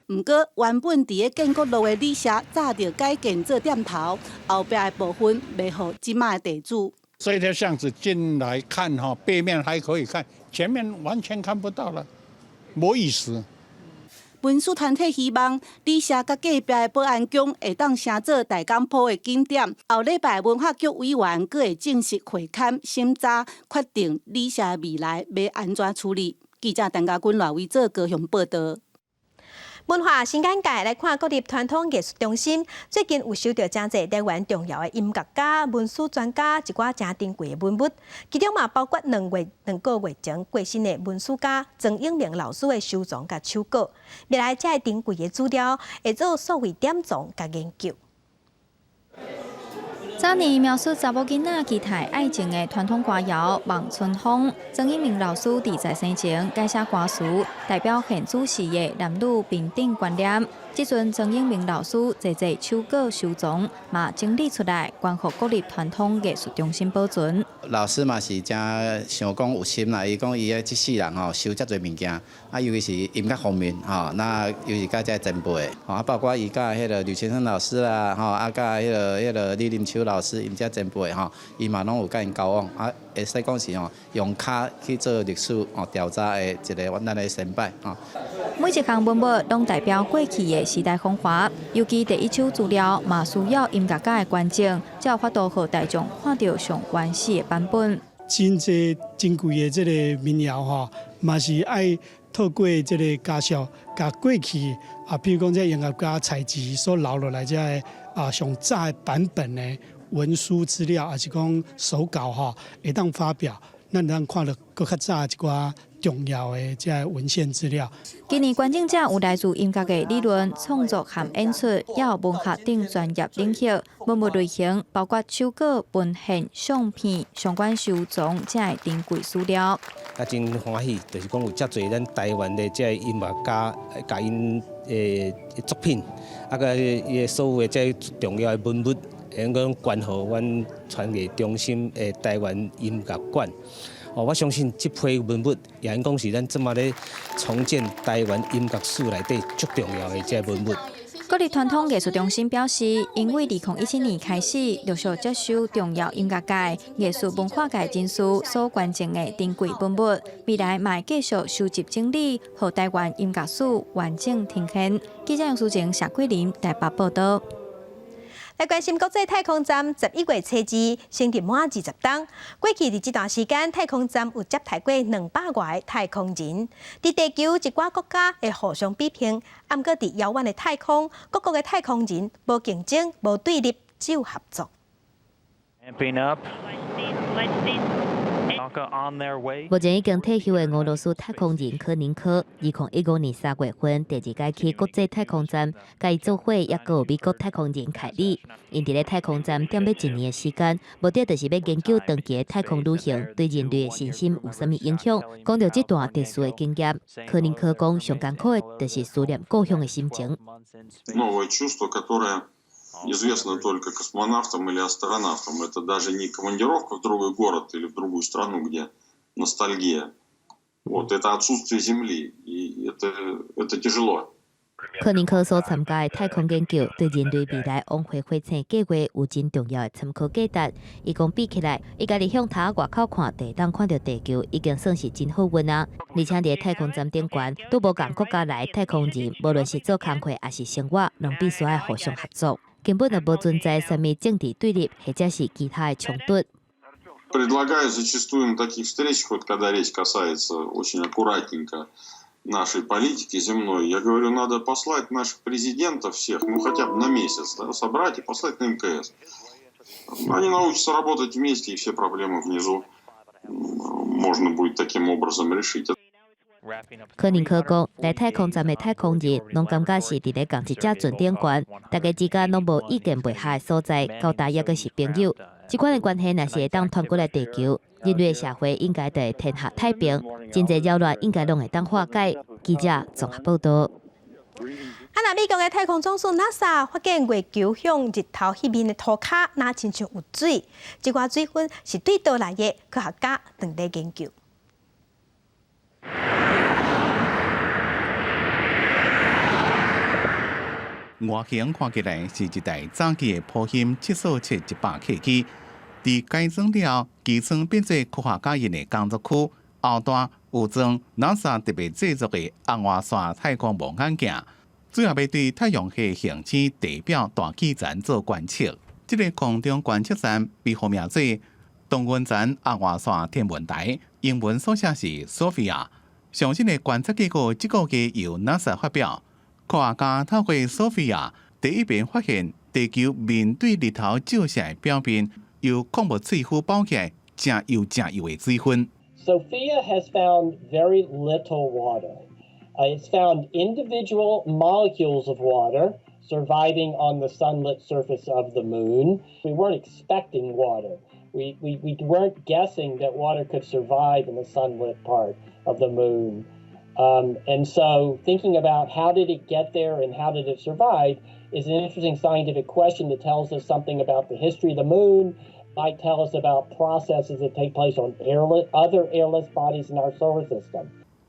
Speaker 30: 不过，原本伫个建国路的里社，早就改建做店头，后壁的部分卖予即卖地主。
Speaker 20: 这条巷子进来看背面还可以看，前面完全看不到了，没意思。
Speaker 30: 文书团体希望里社甲隔壁的保安宫会当成做大港埔的景点。后礼拜文化局委员阁会正式会勘审查，决定里社未来要安怎处理。记者陈家军赖为做高雄报道。
Speaker 1: 文化新眼界来看国立传统艺术中心，最近有收到真侪台湾重要的音乐家、文史专家一寡真珍贵的文物，其中嘛包括2个月前过身的文史家曾永明老师的收藏甲手稿。未来这珍贵的资料会做所谓典藏甲研究。
Speaker 9: 早年描述查某囡仔期待爱情的传统歌谣《望春风》，曾永明老师伫在生前改写歌词，代表现主时的男女平等观念。即阵曾永明老师侪手稿收藏，嘛整理出来，关乎国立传统艺术中心保存。
Speaker 2: 老师嘛是真想讲有心啦，伊讲伊个即世人收遮侪物件，尤其是音乐方面那尤其甲遮前辈包括伊甲迄个吕先生老师啦甲迄个李林秋老师，因遮前辈伊嘛拢有甲因交往会使讲是用脚去做历史调查的一个咱的先辈
Speaker 9: 每一项文物拢代表过去的时代风华，尤其第一手资料嘛需要音乐家的观众，才有法度互大众看到上原始的版本。
Speaker 10: 真济珍贵的这个民谣嘛是爱透过这个家属，甲过去比如讲这音乐家采集所留落来这个上早的版本的文书资料，还是讲手稿会当发表，咱看到更较早一寡重要的这文献资料。
Speaker 9: 今年观众者有来自音乐的理论创作和演出，也有文学等专业领域。文物类型包括手稿、文献、相片、相关收藏这珍贵资料。
Speaker 22: 真欢喜，就是讲有遮侪咱台湾的这音乐家，甲因的作品，个伊所有的这重要的文物，能够关乎阮传艺中心的台湾音乐馆。我相信这批文物也应讲是咱即马咧重建台湾音乐史内底最重要的这文物。
Speaker 9: 国立传统艺术中心表示，因为2017年开始陆续接收重要音乐界、艺术文化界人士所捐赠的珍贵文物，未来嘛会继续收集整理，予台湾音乐史完整呈现。记者杨淑晴、谢桂林台北报道。
Speaker 1: 来关心国际太空站11月初2成立满20天。过去伫这段时间，太空站有接待过200外的太空人。伫地球一寡国家会互相比拼，毋过伫遥远的太空，各国的太空人无竞争、无对立，只有合作。
Speaker 11: 目前已经退休的俄罗斯太空人科宁科，2015年3月份第2届去国际太空站，甲伊做伙也阁有美国太空人凯利。因伫咧太空站踮要1年的时间，目的就是要研究长期的太空旅行对人类的身心有啥物影响。讲到这段特殊的经验，科宁科讲上艰苦的就是思念故乡的心情。
Speaker 13: Известно только космонавтам или астронавтам. Это даже не командировка в другой город или в другую страну, где ностальгия. Это отсутствие Земли, и это тяжело.
Speaker 11: 柯林科所参加的太空研究，对人类未来往回火星计划有真重要的参考价值。伊讲比起来，伊家己向塔外口看，地当看到地球已经算是真好运啊！而且伫太空站顶悬，都无共国家来太空人，无论是做工课还是生活，拢必须要互相合作。根本就无存在什么政治对立，或者是其他的冲突。
Speaker 13: Предлагаю зачастую на таких встречах, вот когда речь касается очень аккуратненько нашей политики земной, я говорю, надо послать наших президентов всех, ну хотя бы на месяц, да, собрать и послать на МКС. Они научатся работать вместе, и все проблемы внизу можно будет таким образом решить.
Speaker 11: 柯林科讲，来太空站的太空人，拢感觉是伫咧共一只船顶悬，大家之间拢无意见袂合的所在，到大约个是朋友。这款的关系若是会当传过来地球，人类社会应该得天下太平，真侪扰乱应该拢会当化解。记者综合报道。
Speaker 1: 那美国的太空总署 NASA 发现月球向日头迄面的涂骹，那亲像有水，这寡水分是对倒来的，科学家正在研究。
Speaker 28: 外形看起来是一台早期的波音747-100客机，伫改装了机舱变做科学家因的工作区，后段有装 NASA 特别制作的红外线太空望远镜，主要要对太阳系形成地表大气层做观测。这个空中观测站被号名做东云站红外线天文台，英文缩写是 SOFIA。上新的观测结果，这个月由 NASA 发表。科学家透过 SOFIA 第一遍发现地球面对日头照射的表面由矿物水分包起来，正油的水分。
Speaker 6: SOFIA has found very little water. It's found individual molecules of water surviving on the sunlit surface of the moon. We weren't expecting water. We weren't guessing that water could survive in the sunlit part of the moon. And so thinking about how did it get there and how did it survive is an interesting scientific question that tells us something about the history of the moon, might tell us about processes that take place on other airless bodies in our solar system.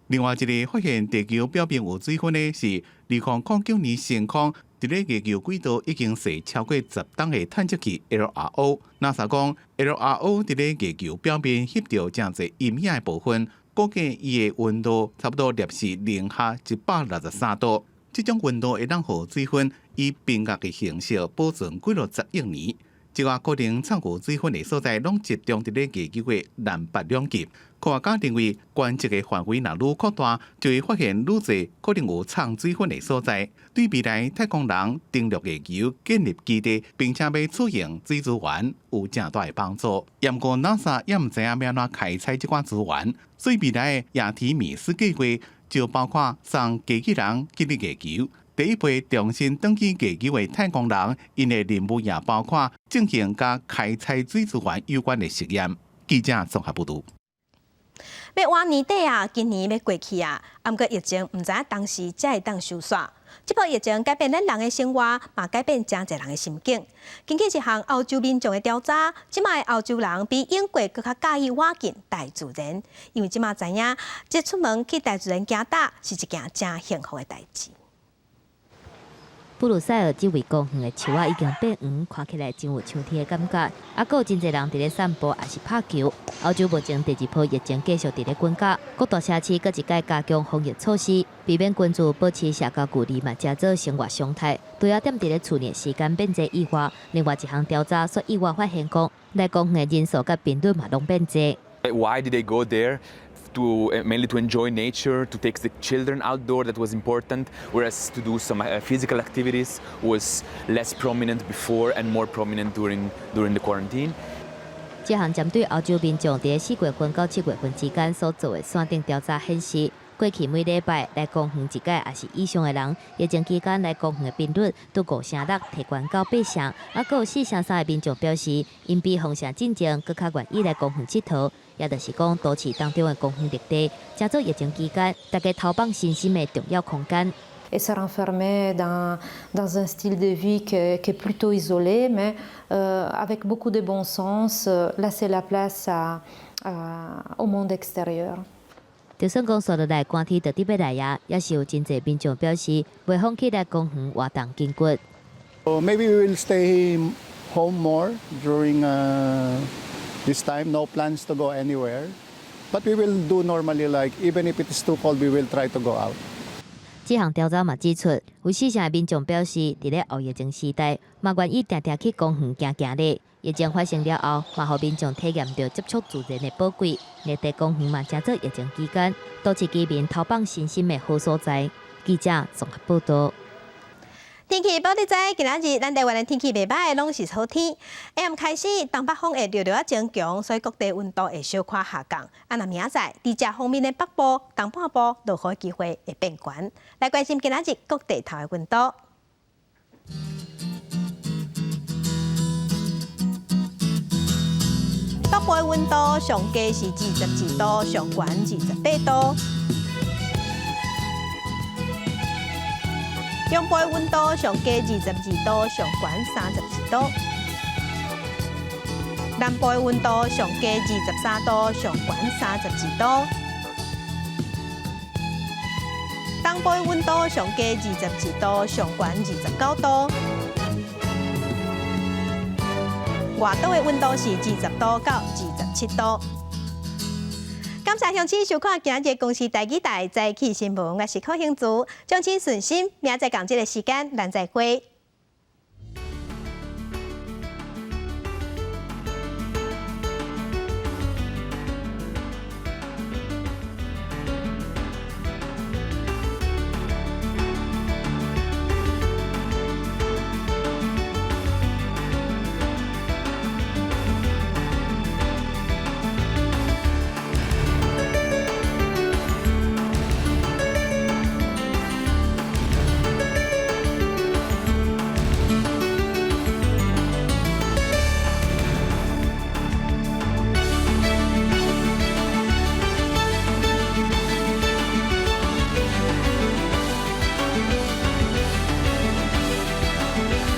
Speaker 28: 另外一个发现地球表面有水分的是2009年升空，伫咧月球轨道已经射超过10吨的探测器 LRO。NASA 讲 LRO 伫咧月球表面翕到正侪阴影的部分。估计伊的温度差不多摄氏零下163度，这种温度会让予水分以冰压的形式保存几落10亿年。这个可能藏有水分的所在，拢集中伫咧月球的南北两极。科学家认为，观测的范围若愈扩大，就会发现愈侪可能有藏水分的所在。对未来太空人登陆月球、建立基地，并且要储存水资源，有正大的帮助。不过 NASA 也唔知影要安怎开采这款资源，所以未来的亚提米斯计划就包括送机器人进入月球。第一批重新登去月球的太空人，因的任务也包括进行甲开采水资源有关的实验。记者综合报道。
Speaker 1: 要往年底啊，今年要过去啊，不过疫情唔知当时才会当收煞。这波疫情改变咱人的生活，嘛改变真侪人的心境。根据一项欧洲民众的调查，即卖欧洲人比英国更较介意walk进大自然，因为即卖知影，即出门去大自然行踏是一件真幸福的代志。
Speaker 11: 布鲁塞尔这位公园的树啊已经变黄，看起来真有秋天的感觉。还有真侪人伫咧散步，也是拍球。欧洲目前第二波疫情继续伫咧滚价，各大城市各一改加强防疫措施，避免群众保持社交距离嘛，加做生活常态。除了踮伫咧厝内时间变侪以外，另外一项调查说意外发现讲，来公园的人数甲频率嘛拢变侪。
Speaker 12: Why did they go there? Mainly to enjoy nature, to take the children outdoor, that was important, whereas to do some physical activities was less prominent before and more prominent during the quarantine.
Speaker 11: 这项针对欧洲民众伫4月份到7月份之间所做的线顶调查显示，过去每礼拜来公园一届也是以上的人，疫情期间来公园的频率都5成6提悬到8成，还有4成3的民众表示，因比封城进前更较愿意来公园佚佗。也就是讲，都市当中的公园绿地，加做疫情期间大家投放身心的重要空间。
Speaker 14: Et se renfermer dans un style de vie qui est plutôt isolé, mais avec beaucoup de bon sens, laisser la place au monde extérieur.
Speaker 11: 就算讲说落来寒天就特别来呀，也是有真侪民众表示袂放弃来公园活动筋骨。
Speaker 4: Maybe we will stay home more during this time. No plans to go anywhere, but we will do normally. Like even if it is too cold, we will try to go out.
Speaker 11: 这项调查嘛指出，有4成民众表示，伫咧后疫情时代，嘛愿意定定去公园行行咧。疫情发生了后，嘛互民众体验到接触自然的宝贵。热带公园嘛，正做疫情期间，都市居民偷放新鲜的好所在。记者综合报道。
Speaker 1: 天气报你知，今仔日咱台湾的天气袂歹，拢是好天。下暗开始，东北风会略略增强，所以各地温度会小可下降。那明仔伫这方面的北部、东半部落雨机会会变悬。来关心今仔日各地头的温度。北部的温度上低是22度，上悬28度。中部的温度上低22度，上悬32度；南部的温度上低23度，上悬32度；东部的温度上低22度，上悬29度；外岛的温度是20度到27度。感谢乡亲收看今日公视台语台早起新闻，我是柯兴竹，将亲顺心，明仔载同一个时间，咱再会。